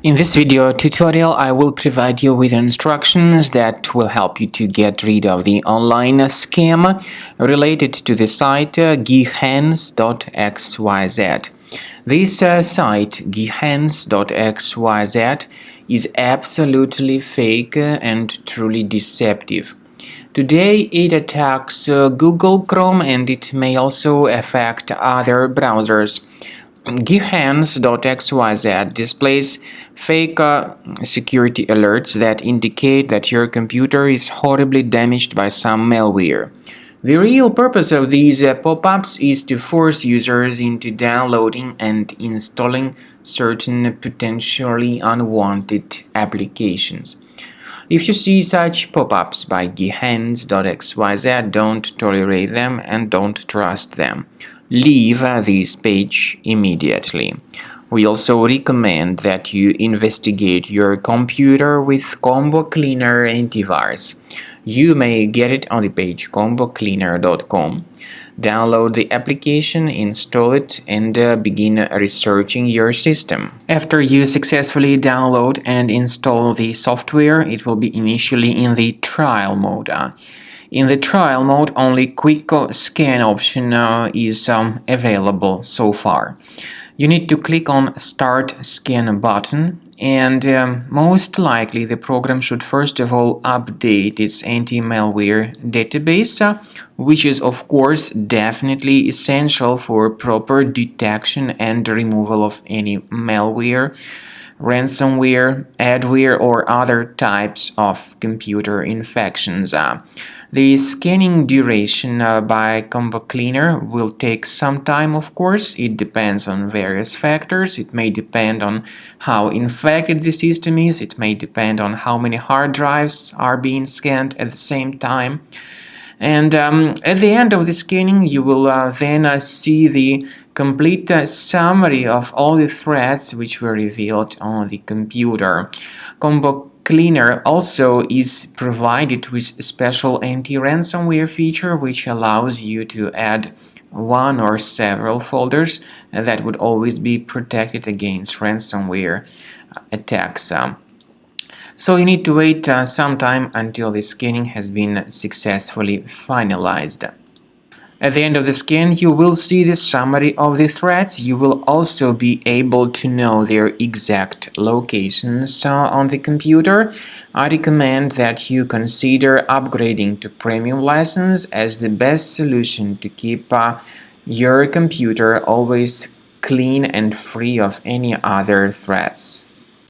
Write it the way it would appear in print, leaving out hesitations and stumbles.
In this video tutorial, I will provide you with instructions that will help you to get rid of the online scam related to the site Gihans.xyz. This site, Gihans.xyz, is absolutely fake and truly deceptive. Today, it attacks Google Chrome and it may also affect other browsers. Gihans.xyz displays fake security alerts that indicate that your computer is horribly damaged by some malware. The real purpose of these pop-ups is to force users into downloading and installing certain potentially unwanted applications. If you see such pop-ups by Gihans.xyz, don't tolerate them and don't trust them. Leave this page immediately. We also recommend that you investigate your computer with Combo Cleaner antivirus. You may get it on the page combocleaner.com. Download the application, install it, and begin researching your system. After you successfully download and install the software, it will be initially in the trial mode. In the trial mode, only quick scan option is available so far. You need to click on Start Scan button, and most likely the program should first of all update its anti-malware database, which is of course definitely essential for proper detection and removal of any malware, ransomware, adware, or other types of computer infections. The scanning duration by Combo Cleaner will take some time, of course. It depends on various factors. It may depend on how infected the system is. It may depend on how many hard drives are being scanned at the same time. And at the end of the scanning, you will then see the complete summary of all the threats which were revealed on the computer. Combo Cleaner also is provided with a special anti-ransomware feature which allows you to add one or several folders that would always be protected against ransomware attacks. So you need to wait some time until the scanning has been successfully finalized. At the end of the scan, you will see the summary of the threats. You will also be able to know their exact locations on the computer. I recommend that you consider upgrading to premium license as the best solution to keep your computer always clean and free of any other threats.